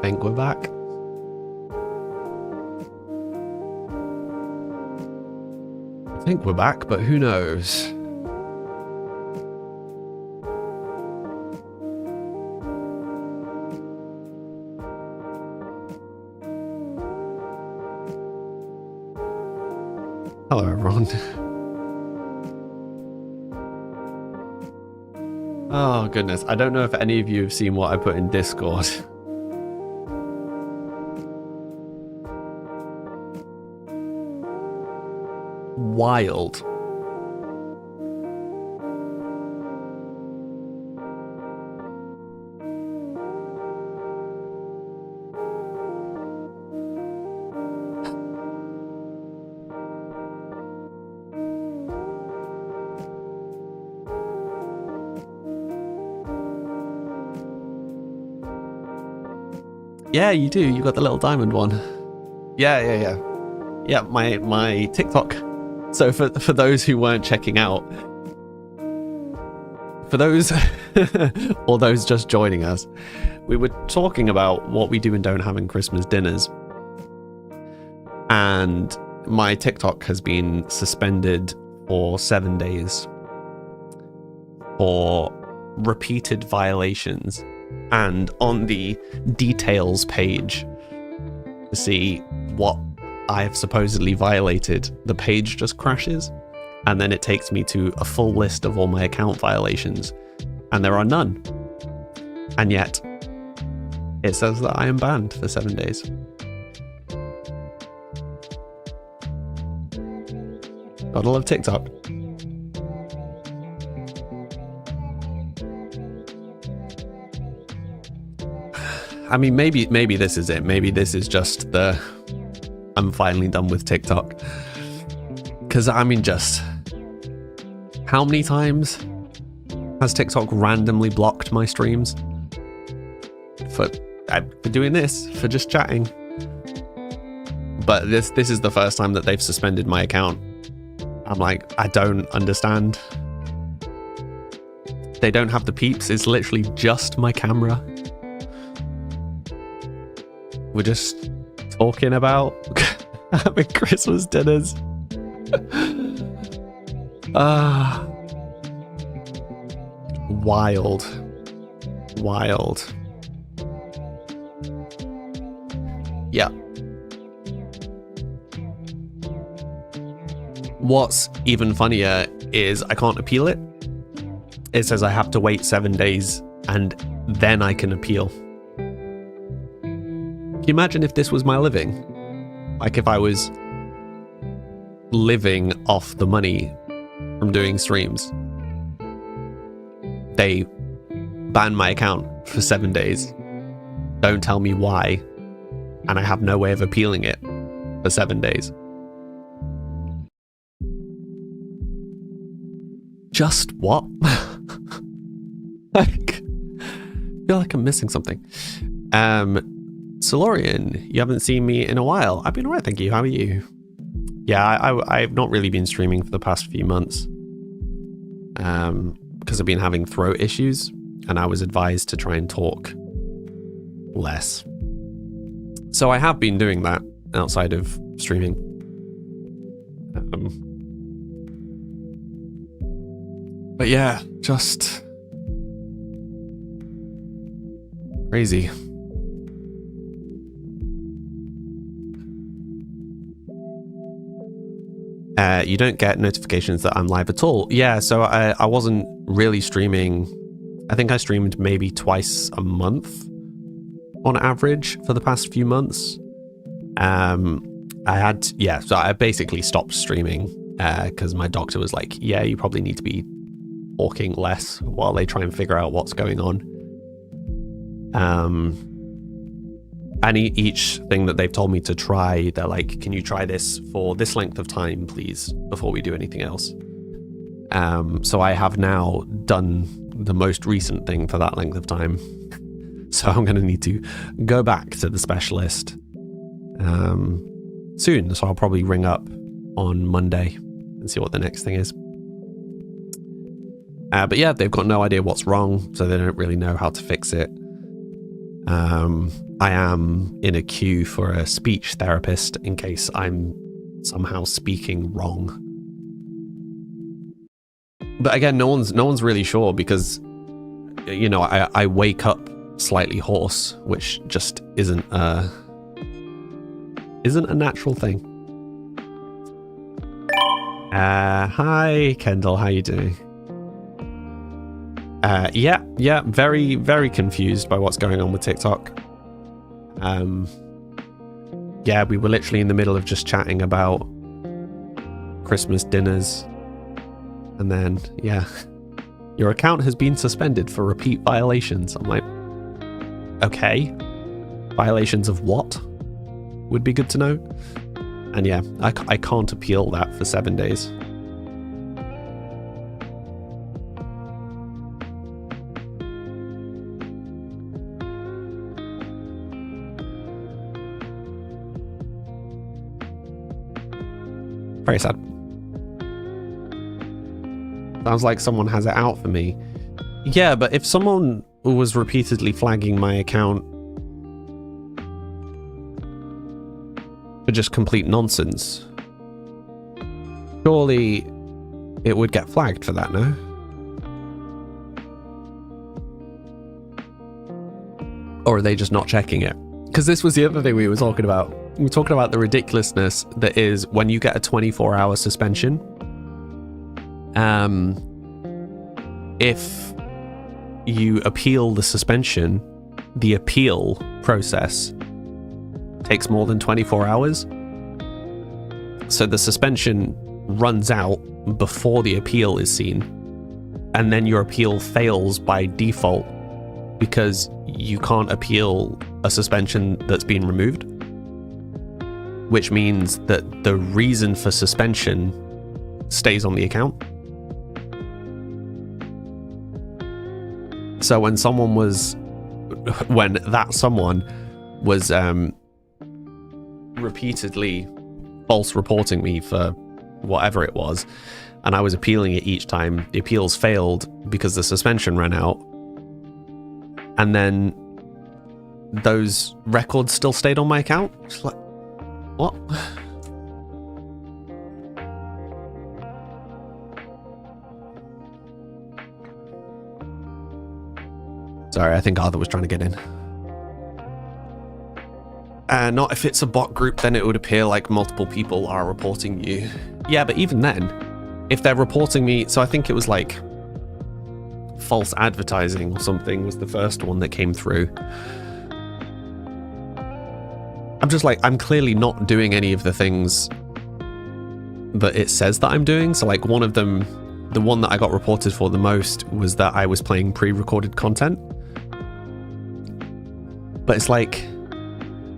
think we're back. I think we're back, but who knows? Hello, everyone. Oh, goodness. I don't know if any of you have seen what I put in Discord. Wild. Yeah, you do. You got the little diamond one. Yeah. Yeah, my TikTok. So for those who weren't checking out, for those or those just joining us, we were talking about what we do and don't have in Christmas dinners. And my TikTok has been suspended for 7 days for repeated violations. And on the details page to see what I have supposedly violated, the page just crashes, and then it takes me to a full list of all my account violations, and there are none. And yet, it says that I am banned for 7 days. Gotta love TikTok. I mean, maybe this is it. Maybe this is just the I'm finally done with TikTok. Because, I mean, just how many times has TikTok randomly blocked my streams for doing this, for just chatting? But this is the first time that they've suspended my account. I'm like, I don't understand. They don't have the peeps. It's literally just my camera. We're just talking about having Christmas dinners. Wild. Yeah. What's even funnier is I can't appeal it. It says I have to wait 7 days and then I can appeal. Can you imagine if this was my living? Like if I was living off the money from doing streams. They ban my account for 7 days. Don't tell me why. And I have no way of appealing it for 7 days. Just what? Like, I feel like I'm missing something. Solorian, you haven't seen me in a while. I've been alright, thank you. How are you? Yeah, I've not really been streaming for the past few months. Because I've been having throat issues, and I was advised to try and talk less. So I have been doing that outside of streaming. But yeah, just crazy. You don't get notifications that I'm live at all. Yeah, so I wasn't really streaming. I think I streamed maybe twice a month on average for the past few months. So I basically stopped streaming because my doctor was like, yeah, you probably need to be talking less while they try and figure out what's going on. And each thing that they've told me to try, they're like, can you try this for this length of time, please, before we do anything else? So I have now done the most recent thing for that length of time. So I'm going to need to go back to the specialist soon. So I'll probably ring up on Monday and see what the next thing is. But yeah, they've got no idea what's wrong, so they don't really know how to fix it. I am in a queue for a speech therapist in case I'm somehow speaking wrong. But again, no one's really sure because, you know, I wake up slightly hoarse, which just isn't a natural thing. Hi, Kendall, how you doing? Yeah, very, very confused by what's going on with TikTok. Yeah, we were literally in the middle of just chatting about Christmas dinners. And then, yeah, your account has been suspended for repeat violations. I'm like, okay, violations of what? Would be good to know. And yeah, I can't appeal that for 7 days. Very sad. Sounds like someone has it out for me. Yeah, but if someone was repeatedly flagging my account for just complete nonsense, surely it would get flagged for that, no? Or are they just not checking it? Because this was the other thing we were talking about. We were talking about the ridiculousness that is when you get a 24-hour suspension. If you appeal the suspension, the appeal process takes more than 24 hours. So the suspension runs out before the appeal is seen, and then your appeal fails by default because you can't appeal a suspension that's been removed, which means that the reason for suspension stays on the account. So when that someone was repeatedly false reporting me for whatever it was, and I was appealing it each time, the appeals failed because the suspension ran out, and then those records still stayed on my account. Just like, what? Sorry, I think Arthur was trying to get in. Not if it's a bot group, then it would appear like multiple people are reporting you. Yeah, but even then, if they're reporting me, so I think it was like false advertising or something was the first one that came through. I'm just like, I'm clearly not doing any of the things that it says that I'm doing. So like one of them, the one that I got reported for the most was that I was playing pre-recorded content. But it's like,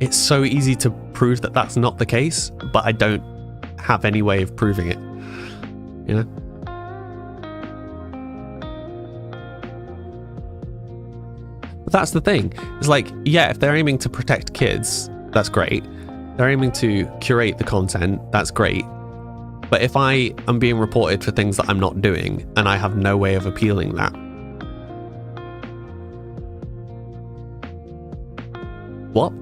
it's so easy to prove that that's not the case, but I don't have any way of proving it, you know? But that's the thing. It's like, yeah, if they're aiming to protect kids, that's great. They're aiming to curate the content, that's great. But if I am being reported for things that I'm not doing and I have no way of appealing that, what?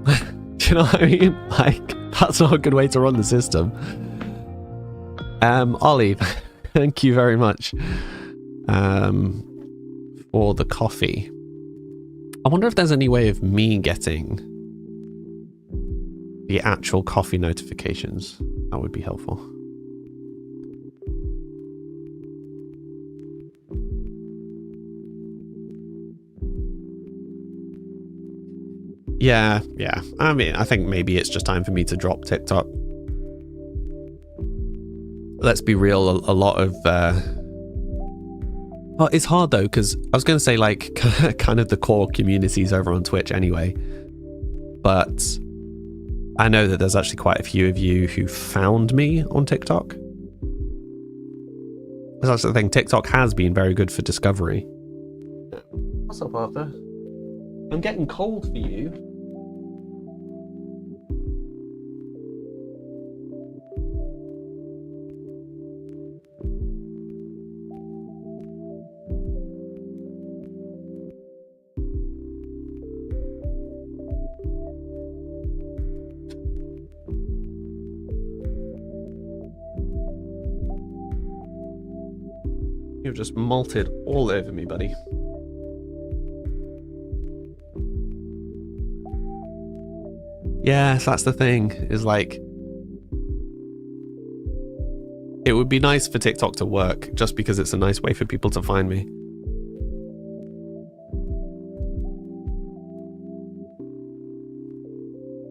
Do you know what I mean? Like, that's not a good way to run the system. Ollie, thank you very much for the coffee. I wonder if there's any way of me getting the actual coffee notifications. That would be helpful. Yeah. I mean, I think maybe it's just time for me to drop TikTok. Let's be real, a lot of... Well, it's hard though, because I was going to say like kind of the core communities over on Twitch anyway. But I know that there's actually quite a few of you who found me on TikTok. That's the thing, TikTok has been very good for discovery. What's up, Arthur? I'm getting cold for you. You've just malted all over me, buddy. Yes, that's the thing, is like, it would be nice for TikTok to work just because it's a nice way for people to find me.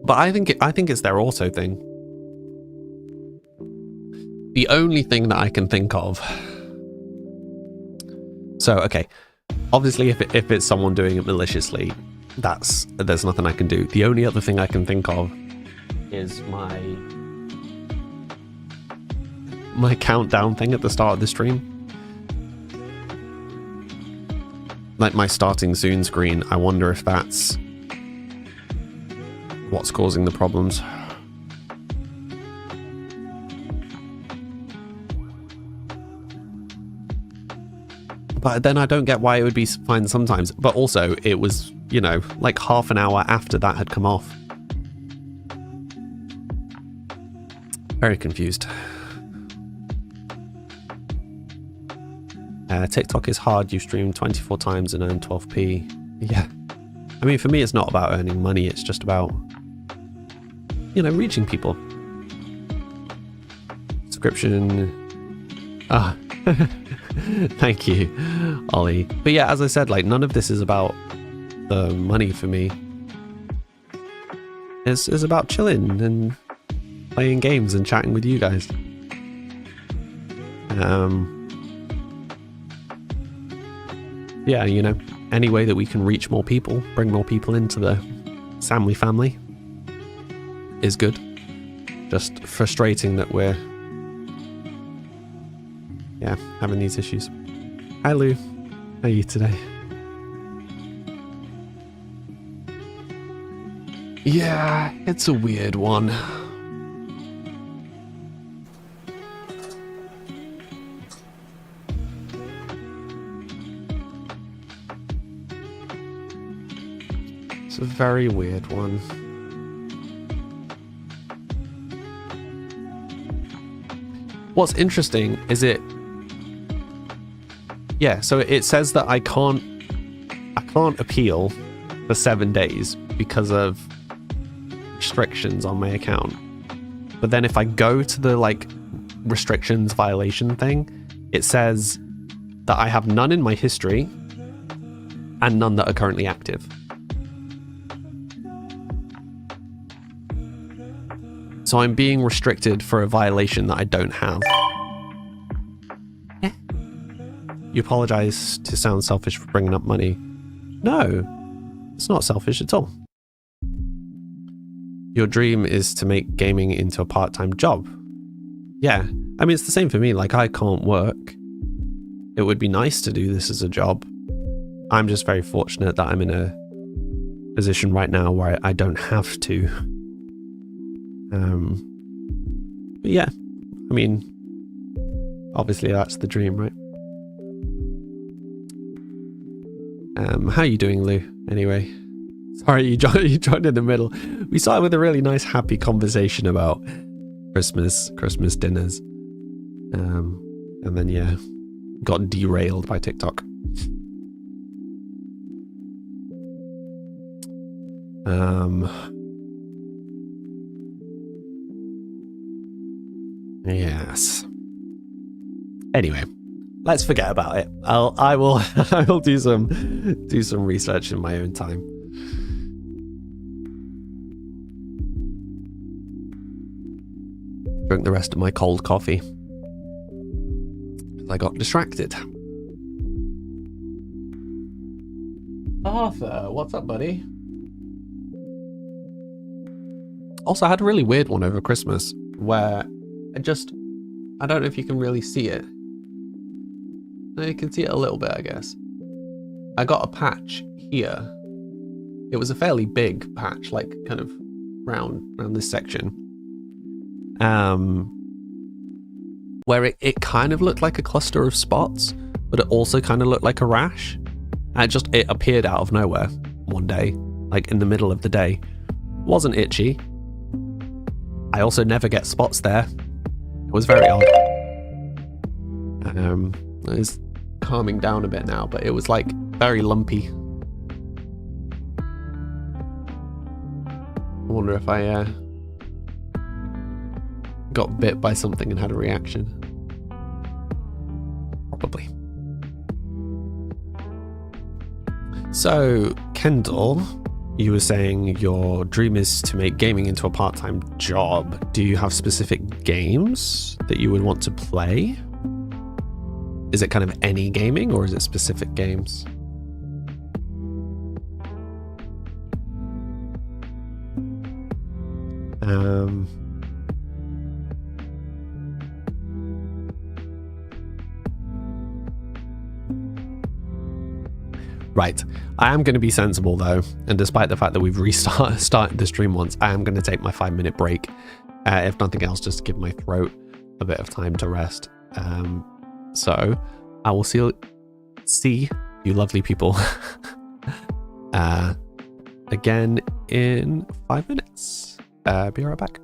But I think it's their auto thing. The only thing that I can think of. So, okay, obviously if it's someone doing it maliciously, there's nothing I can do. The only other thing I can think of is my countdown thing at the start of the stream. Like my starting soon screen. I wonder if that's what's causing the problems. But then I don't get why it would be fine sometimes. But also, it was, you know, like half an hour after that had come off. Very confused. TikTok is hard. You stream 24 times and earn 12p. Yeah. I mean, for me, it's not about earning money. It's just about, you know, reaching people. Subscription. Ah. Thank you, Ollie. But yeah, as I said, like, none of this is about the money for me. It's about chilling and playing games and chatting with you guys. Yeah, you know, any way that we can reach more people, bring more people into the Samly family is good. Just frustrating that we're, yeah, having these issues. Hi Lou, how are you today? Yeah, it's a weird one. It's a very weird one. What's interesting is it... Yeah, so it says that I can't appeal for 7 days because of restrictions on my account. But then if I go to the like restrictions violation thing, it says that I have none in my history and none that are currently active. So I'm being restricted for a violation that I don't have. You apologize to sound selfish for bringing up money. No, it's not selfish at all. Your dream is to make gaming into a part-time job. Yeah, I mean, it's the same for me. Like, I can't work. It would be nice to do this as a job. I'm just very fortunate that I'm in a position right now where I don't have to. But yeah, I mean, obviously that's the dream, right? How are you doing, Lou? Anyway, sorry you joined in the middle. We started with a really nice, happy conversation about Christmas dinners, and then yeah, got derailed by TikTok. Yes. Anyway, let's forget about it. I will do some research in my own time. Drink the rest of my cold coffee. I got distracted. Arthur, what's up, buddy? Also, I had a really weird one over Christmas where I don't know if you can really see it. No, you can see it a little bit, I guess. I got a patch here. It was a fairly big patch, like kind of round this section. Where it kind of looked like a cluster of spots, but it also kind of looked like a rash. And it appeared out of nowhere one day, like in the middle of the day. Wasn't itchy. I also never get spots there. It was very odd. calming down a bit now, but it was like very lumpy. I wonder if I got bit by something and had a reaction. Probably. So, Kendall, you were saying your dream is to make gaming into a part-time job. Do you have specific games that you would want to play? Is it kind of any gaming, or is it specific games? Right. I am going to be sensible though, and despite the fact that we've started the stream once, I am going to take my 5-minute break. If nothing else, just to give my throat a bit of time to rest. So I will see you lovely people again in 5 minutes. Be right back.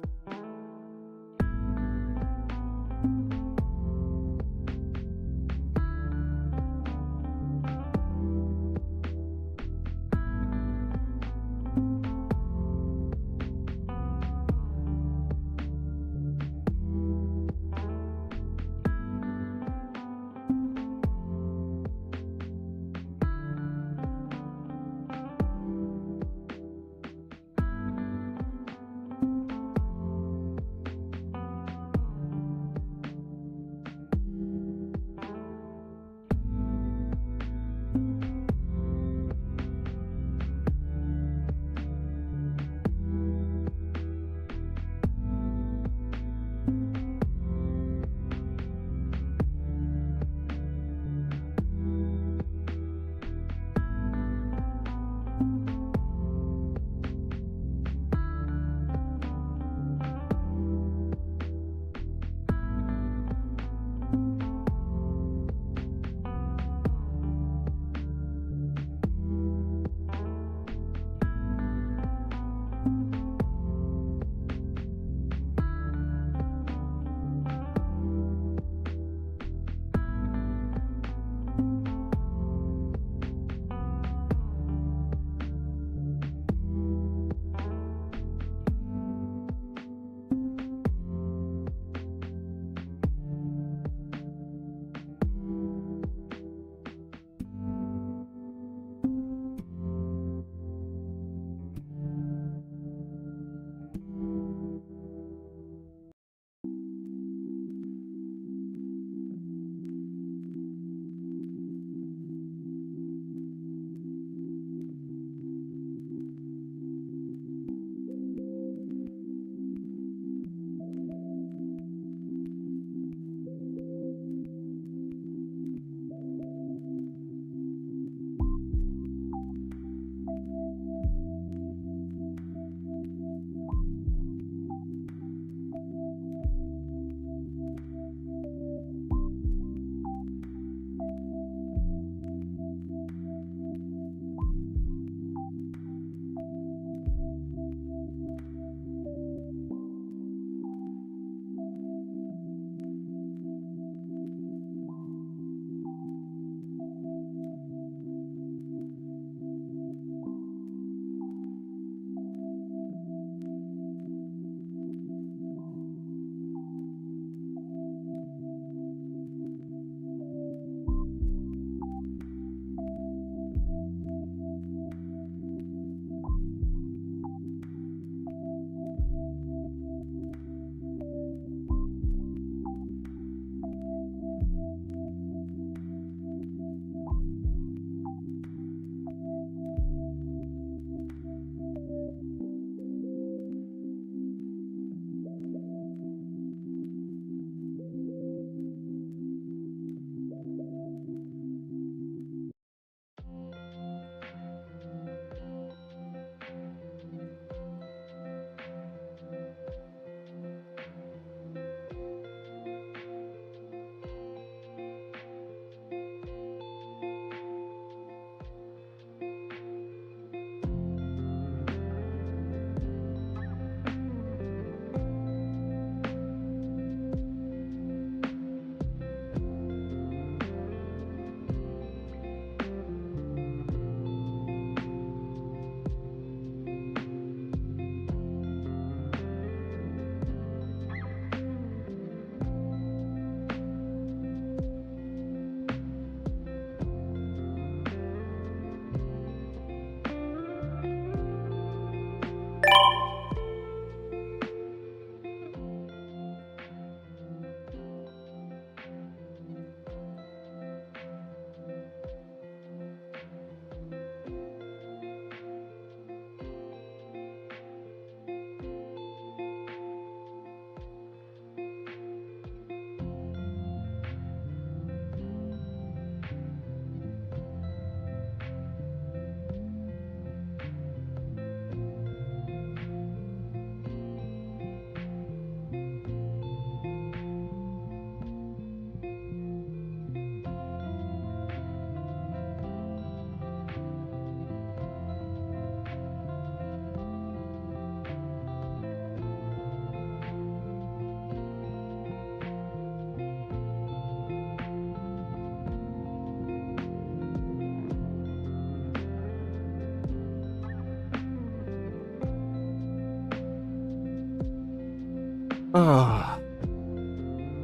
Ah.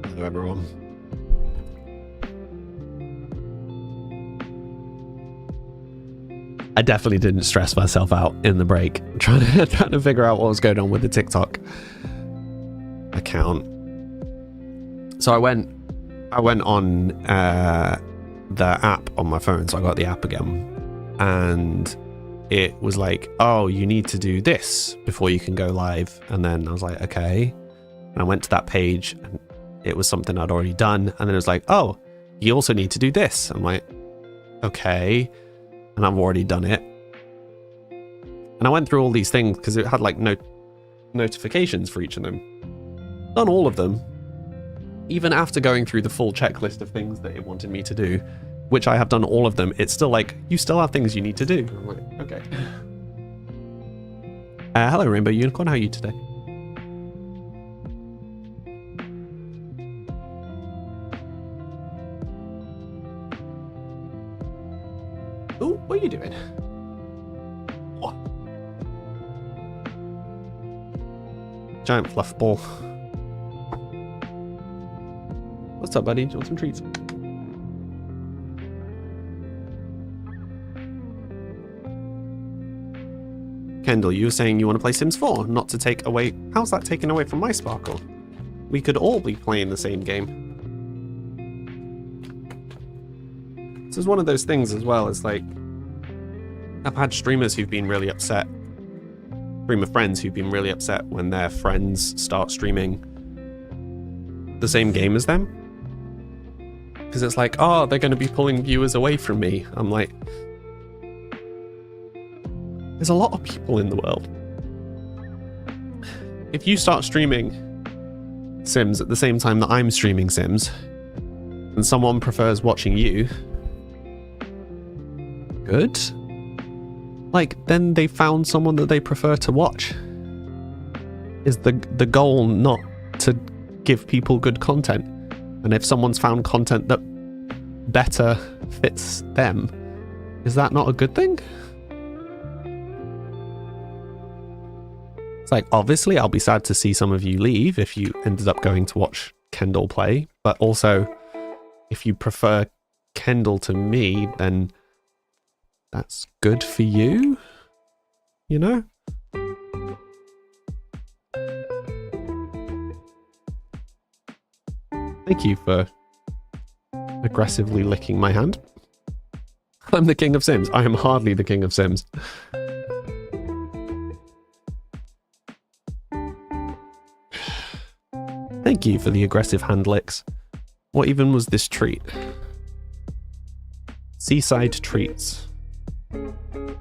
Hello, everyone. I definitely didn't stress myself out in the break trying to figure out what was going on with the TikTok account. So I went on the app on my phone, so I got the app again, and it was like, oh, you need to do this before you can go live. And then I was like, okay. And I went to that page and it was something I'd already done. And then it was like, oh, you also need to do this. I'm like, okay. And I've already done it. And I went through all these things because it had like notifications for each of them. Done all of them. Even after going through the full checklist of things that it wanted me to do, which I have done all of them, it's still like, you still have things you need to do. I'm like, okay. Hello, Rainbow Unicorn. How are you today? Oh, what are you doing? What? Giant fluff ball. What's up, buddy? Do you want some treats? Kendall, you were saying you want to play Sims 4, not to take away... How's that taken away from my sparkle? We could all be playing the same game. This is one of those things as well, it's like... I've had streamers who've been really upset. Streamer friends who've been really upset when their friends start streaming the same game as them. Because it's like, oh, they're going to be pulling viewers away from me. I'm like... There's a lot of people in the world. If you start streaming Sims at the same time that I'm streaming Sims, and someone prefers watching you, good. Like, then they found someone that they prefer to watch. Is the goal not to give people good content? And if someone's found content that better fits them, is that not a good thing? It's like, obviously, I'll be sad to see some of you leave if you ended up going to watch Kendall play, but also, if you prefer Kendall to me, then that's good for you, you know? Thank you for aggressively licking my hand. I'm the king of Sims. I am hardly the king of Sims. Thank you for the aggressive hand licks. What even was this treat? Seaside treats.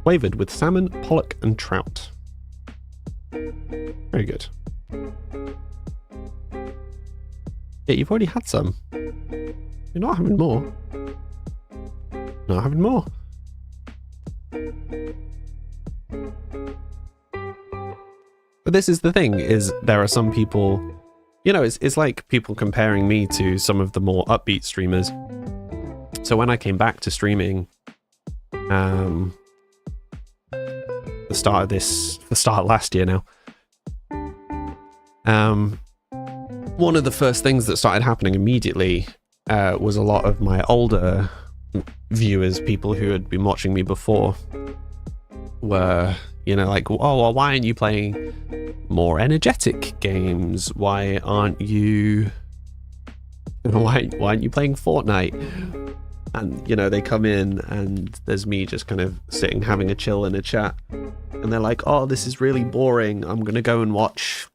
Flavored with salmon, pollock, and trout. Very good. Yeah, you've already had some. You're not having more. Not having more. But this is the thing, is there are some people... You know, it's like people comparing me to some of the more upbeat streamers. So when I came back to streaming, the start of last year now, one of the first things that started happening immediately was a lot of my older viewers, people who had been watching me before, were, you know, like, oh, well, why aren't you playing more energetic games? Why aren't you why aren't you playing Fortnite? And, you know, they come in and there's me just kind of sitting having a chill in a chat, and they're like, oh, this is really boring, I'm gonna go and watch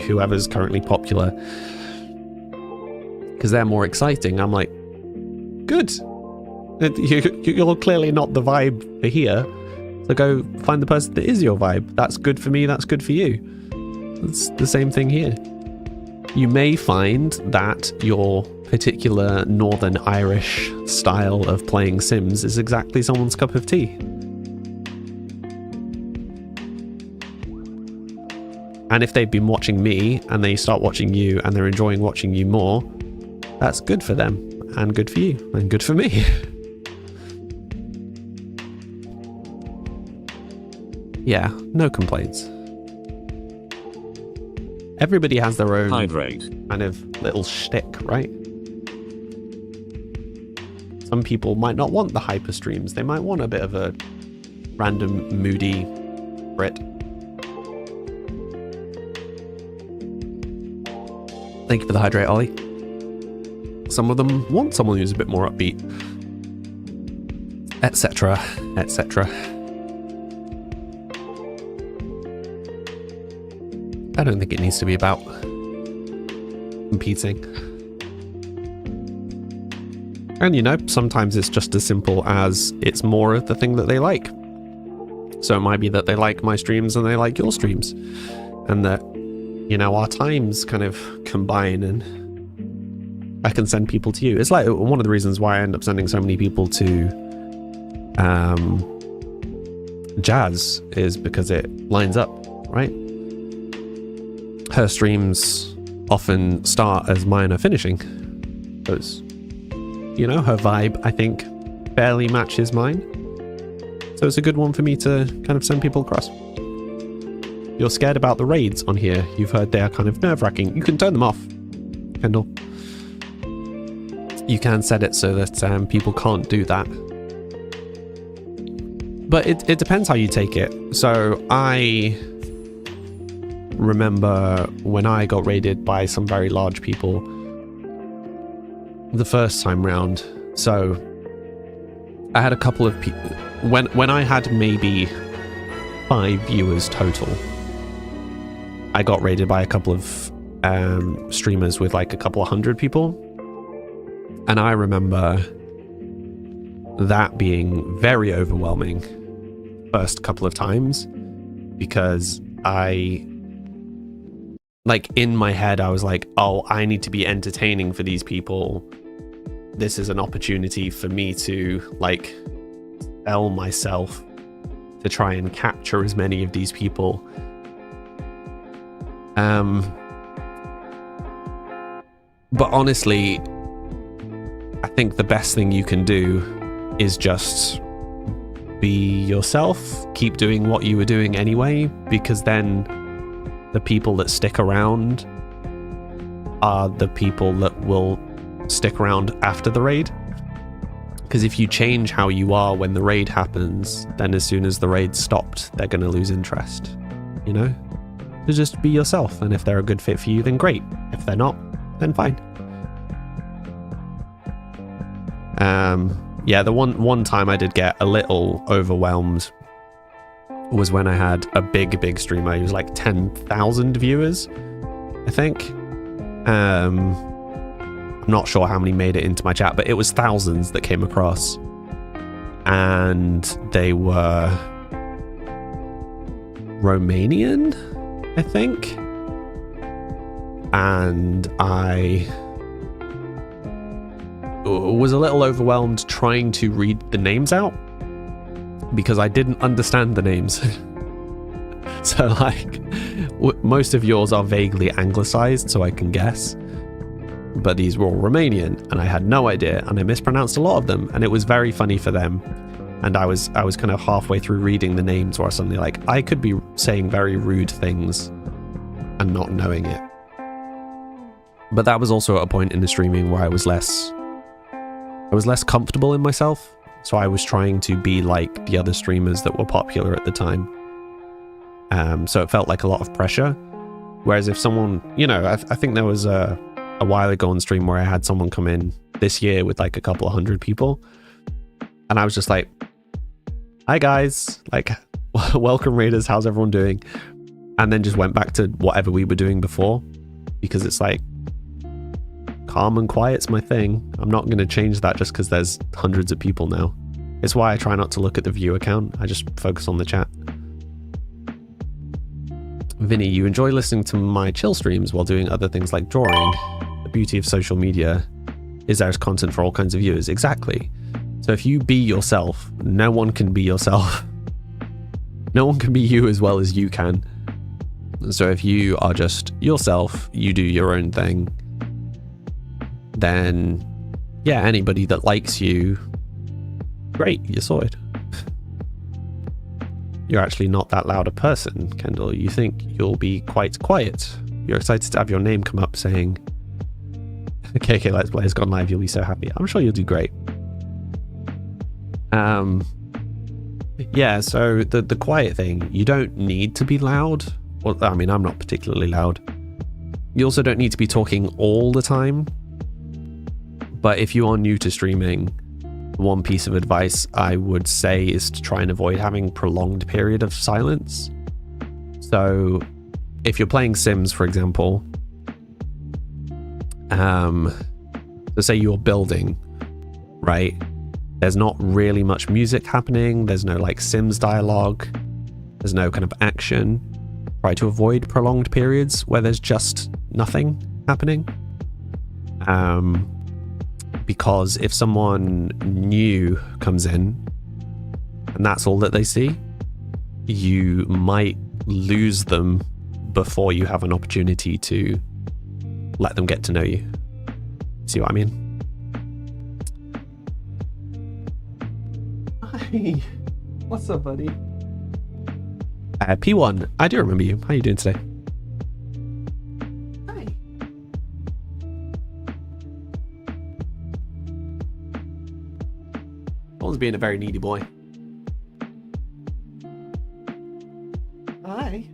whoever's currently popular because they're more exciting. I'm like, good, you're clearly not the vibe for here, so go find the person that is your vibe. That's good for me, that's good for you. It's the same thing here. You may find that your particular Northern Irish style of playing Sims is exactly someone's cup of tea. And if they've been watching me and they start watching you and they're enjoying watching you more, that's good for them and good for you and good for me. Yeah, no complaints. everybody has their own Hydrate. kind of little shtick, right? Some people might not want the hyper streams. They might want a bit of a random moody Brit. Thank you for the hydrate, Ollie. Some of them want someone who's a bit more upbeat, etc., etc. I don't think it needs to be about competing. And you know, sometimes it's just as simple as it's more of the thing that they like. So it might be that they like my streams and they like your streams, and that, you know, our times kind of combine and I can send people to you. It's like one of the reasons why I end up sending so many people to Jazz is because it lines up, right? Her streams often start as mine are finishing. Because, you know, her vibe, I think, barely matches mine. So it's a good one for me to kind of send people across. You're scared about the raids on here. You've heard they are kind of nerve-wracking. You can turn them off, Kendall. You can set it so that people can't do that. But it depends how you take it. So I remember when I got raided by some very large people the first time round. So I had a couple of people... When I had maybe 5 viewers total, I got raided by a couple of streamers with like a couple of hundred people. And I remember that being very overwhelming first couple of times, because like in my head, I was like, oh, I need to be entertaining for these people. This is an opportunity for me to like sell myself to try and capture as many of these people. But honestly, I think the best thing you can do is just be yourself, keep doing what you were doing anyway, because then the people that stick around are the people that will stick around after the raid. Because if you change how you are when the raid happens, then as soon as the raid stopped, they're going to lose interest, you know? So just be yourself, and if they're a good fit for you, then great. If they're not, then fine. Yeah, the one time I did get a little overwhelmed was when I had a big streamer. He was like 10,000 viewers, I think. I'm not sure how many made it into my chat, but it was thousands that came across. And they were Romanian, I think. And I was a little overwhelmed trying to read the names out because I didn't understand the names. So like most of yours are vaguely anglicized, so I can guess, but these were all Romanian and I had no idea, and I mispronounced a lot of them, and it was very funny for them. And I was kind of halfway through reading the names where suddenly like I could be saying very rude things and not knowing it. But that was also at a point in the streaming where I was less comfortable in myself, so I was trying to be like the other streamers that were popular at the time. So it felt like a lot of pressure. Whereas if someone, you know, I think there was a while ago on stream where I had someone come in this year with like a couple of hundred people, and I was just like, hi guys, like welcome raiders, how's everyone doing? And then just went back to whatever we were doing before, because it's like, calm and quiet's my thing. I'm not going to change that just because there's hundreds of people now. It's why I try not to look at the viewer count. I just focus on the chat. Vinny, you enjoy listening to my chill streams while doing other things like drawing. The beauty of social media is there's content for all kinds of viewers. Exactly. So if you be yourself, no one can be yourself. No one can be you as well as you can. So if you are just yourself, you do your own thing, then yeah, anybody that likes you, great, you're sorted. You're actually not that loud a person, Kendall. You think you'll be quite quiet. You're excited to have your name come up saying, KK Let's Play has gone live, you'll be so happy. I'm sure you'll do great. Yeah, so the quiet thing, you don't need to be loud. Well, I mean, I'm not particularly loud. You also don't need to be talking all the time. But if you are new to streaming, one piece of advice I would say is to try and avoid having prolonged period of silence. So if you're playing Sims, for example, so say you're building, right? There's not really much music happening. There's no like Sims dialogue. There's no kind of action. Try to avoid prolonged periods where there's just nothing happening. Because if someone new comes in and that's all that they see, you might lose them before you have an opportunity to let them get to know you. See what I mean? Hi. What's up, buddy? P1, I do remember you. How are you doing today? Hi. One's being a very needy boy. Hi.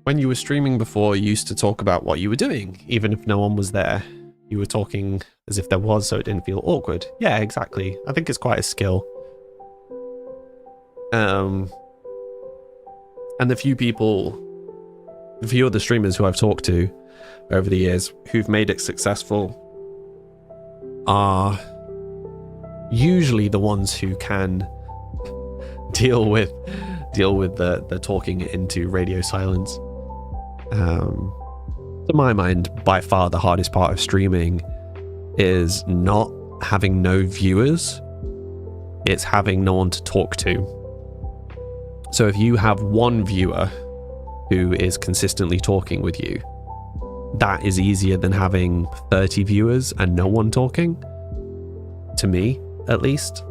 When you were streaming before, you used to talk about what you were doing, even if no one was there. You were talking as if there was, so it didn't feel awkward. Yeah, exactly. I think it's quite a skill. And the few of the streamers who I've talked to over the years who've made it successful are usually the ones who can deal with the talking into radio silence. To my mind, by far the hardest part of streaming is not having no viewers, it's having no one to talk to. So if you have one viewer who is consistently talking with you, that is easier than having 30 viewers and no one talking, to me at least.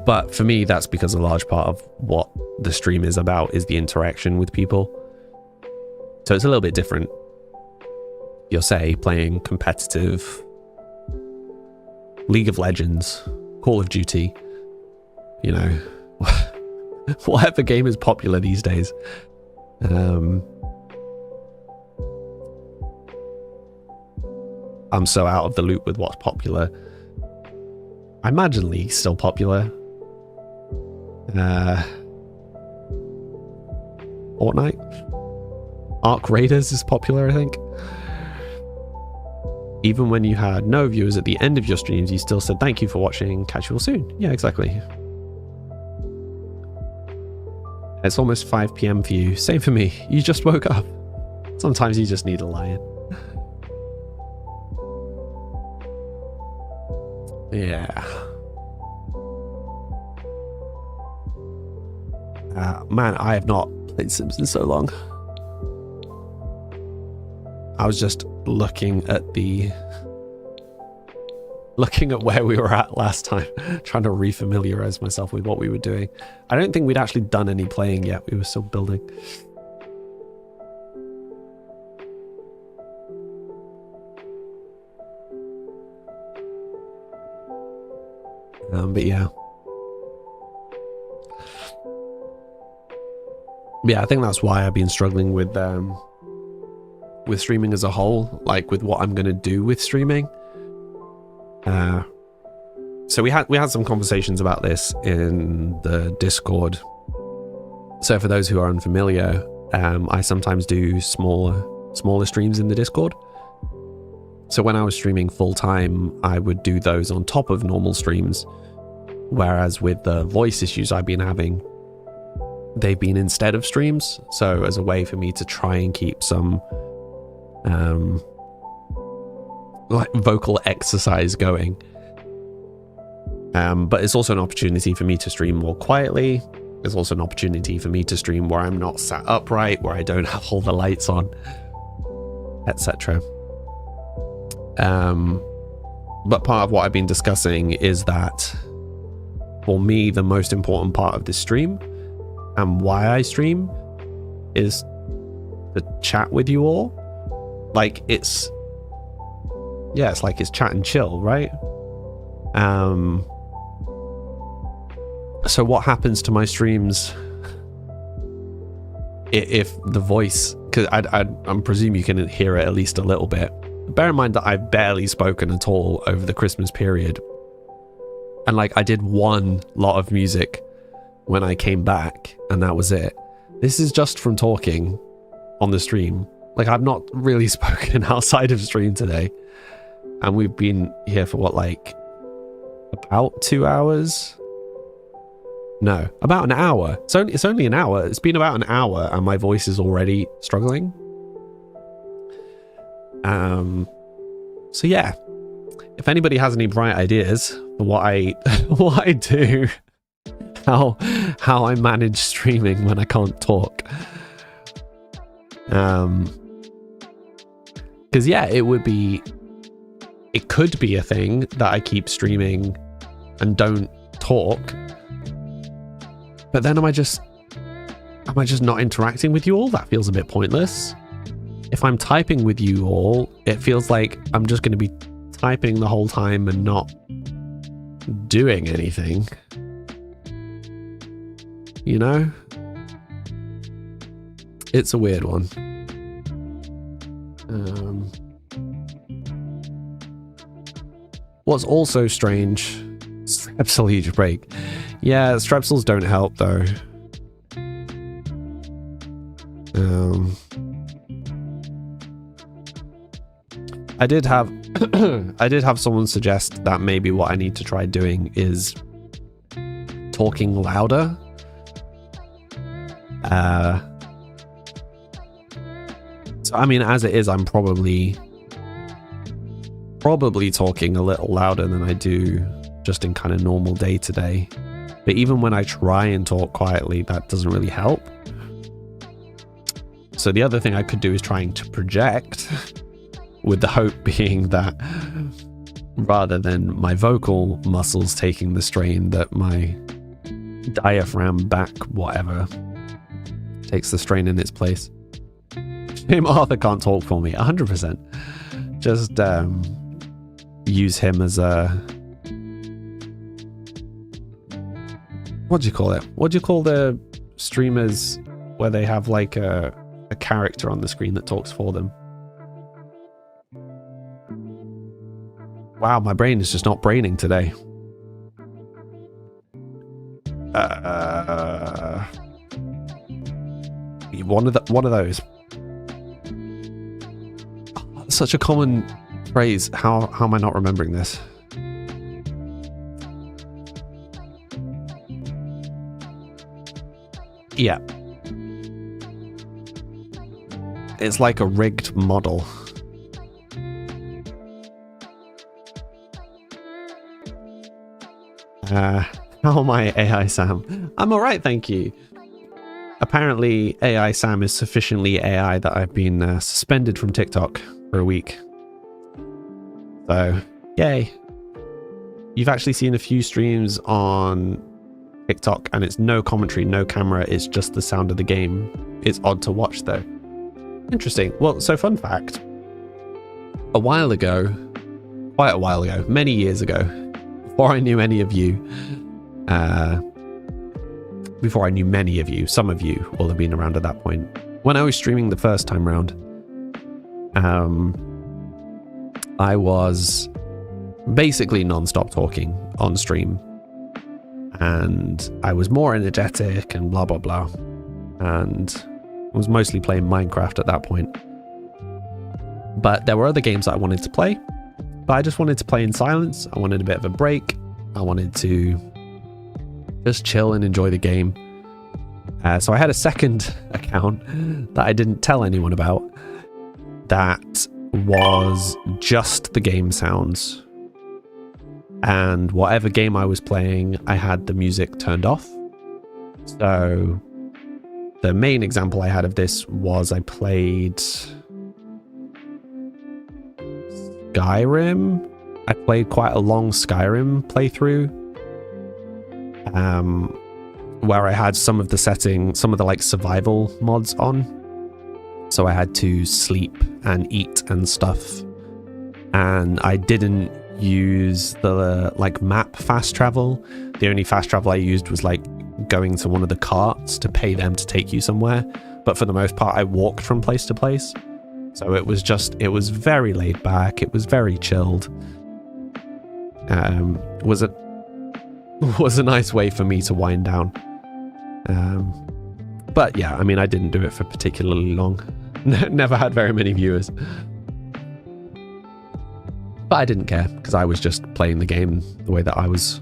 But for me, that's because a large part of what the stream is about is the interaction with people. So it's a little bit different. You're, say, playing competitive League of Legends, Call of Duty, you know, whatever game is popular these days. I'm so out of the loop with what's popular. I imagine League's still popular. Fortnite? Arc Raiders is popular, I think. Even when you had no viewers at the end of your streams, you still said thank you for watching, catch you all soon. Yeah, exactly. It's almost 5 PM for you. Same for me. You just woke up. Sometimes you just need a lion. Yeah. Man, I have not played Sims in so long. I was just looking at where we were at last time, trying to refamiliarize myself with what we were doing. I don't think we'd actually done any playing yet. We were still building. But yeah. Yeah, I think that's why I've been struggling with streaming as a whole, like with what I'm going to do with streaming. So we had some conversations about this in the Discord. So for those who are unfamiliar, I sometimes do smaller streams in the Discord. So when I was streaming full time, I would do those on top of normal streams. Whereas with the voice issues I've been having, they've been instead of streams. So as a way for me to try and keep some like vocal exercise going. But it's also an opportunity for me to stream more quietly. It's also an opportunity for me to stream where I'm not sat upright, where I don't have all the lights on, etc. But part of what I've been discussing is that for me, the most important part of this stream and why I stream is to chat with you all. Like it's like it's chat and chill, right? So what happens to my streams if the voice, because I'm presuming you can hear it at least a little bit. Bear in mind that I've barely spoken at all over the Christmas period. And like I did one lot of music when I came back and that was it. This is just from talking on the stream. Like I've not really spoken outside of stream today. And we've been here for what, like about 2 hours? No, about an hour. It's only an hour. It's been about an hour and my voice is already struggling. So yeah, if anybody has any bright ideas for what I what I do, how I manage streaming when I can't talk, because yeah, it could be a thing that I keep streaming and don't talk, but then am I just not interacting with you all? That feels a bit pointless. If I'm typing with you all, it feels like I'm just going to be typing the whole time and not doing anything. You know? It's a weird one. What's also strange, Strepsil break. Yeah, Strepsils don't help though. I did have someone suggest that maybe what I need to try doing is talking louder. So I mean, as it is, I'm probably talking a little louder than I do just in kind of normal day to day. But even when I try and talk quietly, that doesn't really help. So the other thing I could do is trying to project, with the hope being that rather than my vocal muscles taking the strain, that my diaphragm, back, whatever, takes the strain in its place. Shame Arthur can't talk for me. 100%. Just use him as a... What do you call it? What do you call the streamers where they have like a character on the screen that talks for them? Wow, my brain is just not braining today. One of those. Oh, such a common phrase. How am I not remembering this? Yeah. It's like a rigged model. How am I, AI Sam? I'm alright, thank you. Apparently, AI Sam is sufficiently AI that I've been suspended from TikTok for a week. So, yay. You've actually seen a few streams on TikTok and it's no commentary, no camera, it's just the sound of the game. It's odd to watch though. Interesting. Well, so fun fact. A while ago, quite a while ago, many years ago, before I knew any of you, before I knew many of you, some of you will have been around at that point. When I was streaming the first time round, I was basically non-stop talking on stream. And I was more energetic and blah, blah, blah. And I was mostly playing Minecraft at that point. But there were other games that I wanted to play. But I just wanted to play in silence. I wanted a bit of a break. I wanted to just chill and enjoy the game. So I had a second account that I didn't tell anyone about. That was just the game sounds. And whatever game I was playing, I had the music turned off. So the main example I had of this was I played Skyrim. I played quite a long Skyrim playthrough, where I had some of the like survival mods on. So I had to sleep and eat and stuff, and I didn't use the like map fast travel. The only fast travel I used was like going to one of the carts to pay them to take you somewhere, but for the most part I walked from place to place. So it was very laid back, it was very chilled. Was a nice way for me to wind down. But yeah, I mean, I didn't do it for particularly long. Never had very many viewers. But I didn't care, because I was just playing the game the way that I was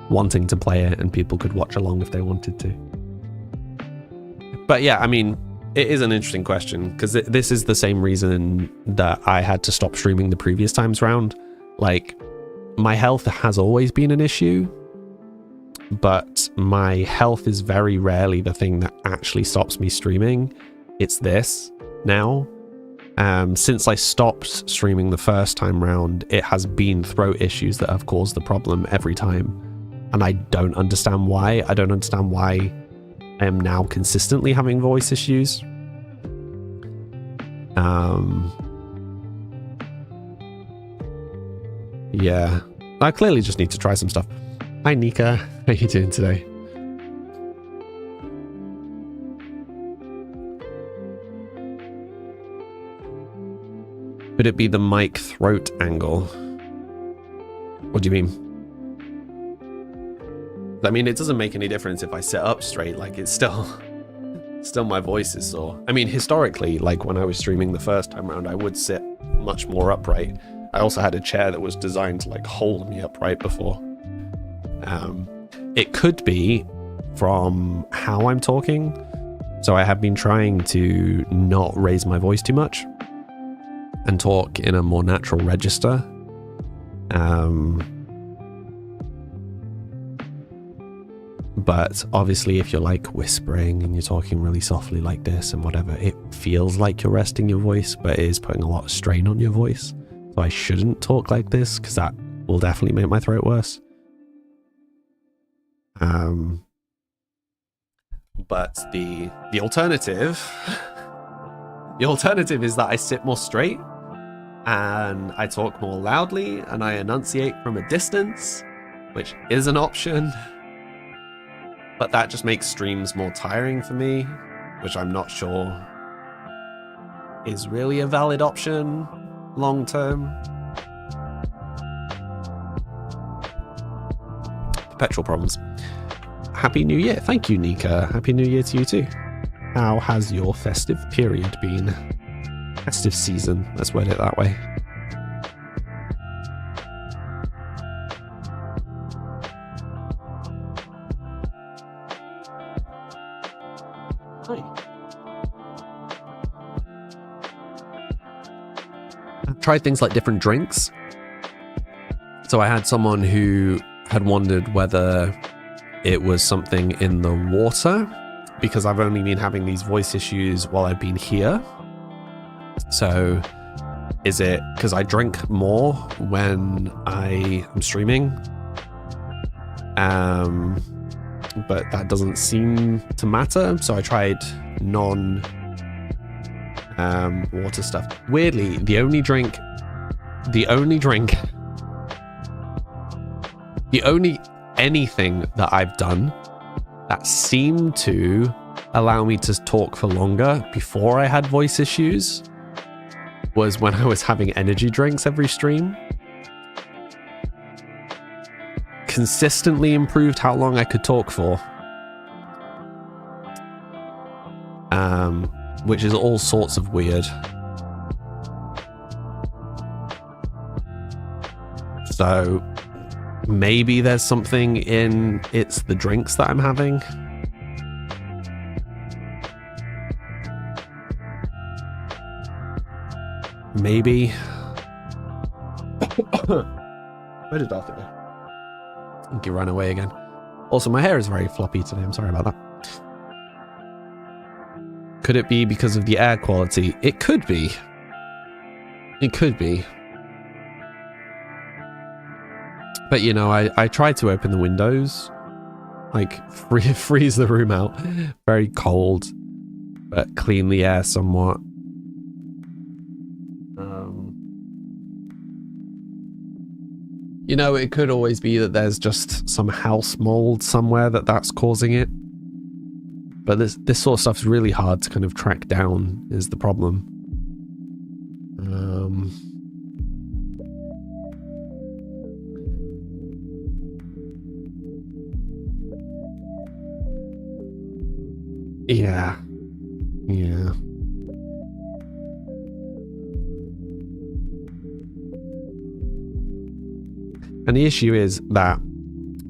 wanting to play it, and people could watch along if they wanted to. But yeah, I mean, it is an interesting question, because this is the same reason that I had to stop streaming the previous times round. Like, my health has always been an issue, but my health is very rarely the thing that actually stops me streaming. It's this now. Since I stopped streaming the first time round, it has been throat issues that have caused the problem every time. And I don't understand why. I don't understand why I am now consistently having voice issues. Yeah. I clearly just need to try some stuff. Hi, Nika. How are you doing today? Could it be the mic throat angle? What do you mean? I mean, it doesn't make any difference if I sit up straight. Like, it's still my voice is sore. I mean, historically, like when I was streaming the first time around, I would sit much more upright. I also had a chair that was designed to like hold me upright before. It could be from how I'm talking. So I have been trying to not raise my voice too much and talk in a more natural register. But obviously if you're like whispering and you're talking really softly like this and whatever, it feels like you're resting your voice, but it is putting a lot of strain on your voice. So I shouldn't talk like this, because that will definitely make my throat worse. But the alternative is that I sit more straight and I talk more loudly and I enunciate from a distance, which is an option. But that just makes streams more tiring for me, which I'm not sure is really a valid option long term. Perpetual problems. Happy New Year. Thank you, Nika. Happy New Year to you too. How has your festive period been? Festive season, let's word it that way. Hi. I've tried things like different drinks. So I had someone who had wondered whether it was something in the water, because I've only been having these voice issues while I've been here. So is it because I drink more when I am streaming? But that doesn't seem to matter. So I tried non-water stuff. Weirdly, the only anything that I've done that seemed to allow me to talk for longer before I had voice issues was when I was having energy drinks every stream. Consistently improved how long I could talk for. Which is all sorts of weird. So maybe there's something in it's the drinks that I'm having. Maybe. Where did Arthur go? I think he ran away again. Also, my hair is very floppy today. I'm sorry about that. Could it be because of the air quality? It could be. It could be. But, you know, I tried to open the windows, like freeze the room out. Very cold, but clean the air somewhat. You know, it could always be that there's just some house mold somewhere that's causing it. But this sort of stuff's really hard to kind of track down, is the problem. Yeah. And the issue is that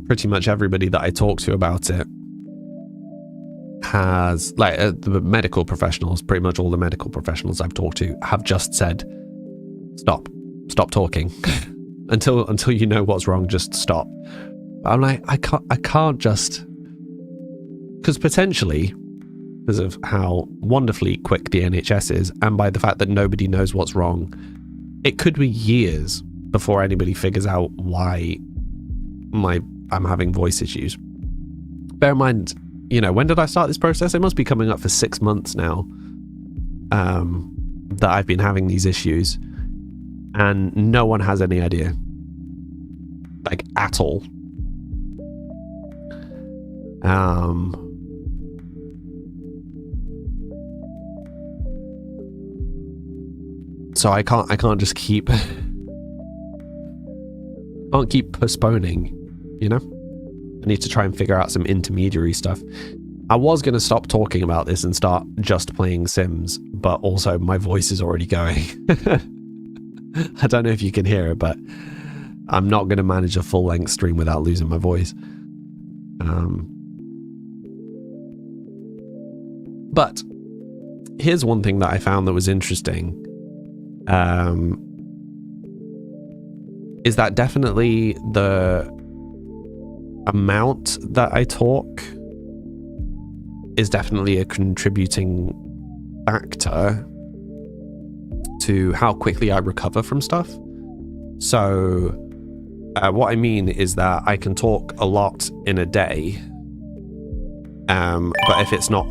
pretty much everybody that I talk to about it has, like, the medical professionals, pretty much all the medical professionals I've talked to have just said, stop talking. until you know what's wrong, just stop. I'm like, I can't just, because potentially, because of how wonderfully quick the NHS is, and by the fact that nobody knows what's wrong, it could be years before anybody figures out why I'm having voice issues. Bear in mind, you know, when did I start this process? It must be coming up for 6 months now that I've been having these issues, and no one has any idea, like, at all. So I can't just keep postponing, you know? I need to try and figure out some intermediary stuff. I was going to stop talking about this and start just playing Sims, but also my voice is already going. I don't know if you can hear it, but I'm not going to manage a full-length stream without losing my voice. But here's one thing that I found that was interesting. Is that definitely the amount that I talk is definitely a contributing factor to how quickly I recover from stuff. So what I mean is that I can talk a lot in a day, but if it's not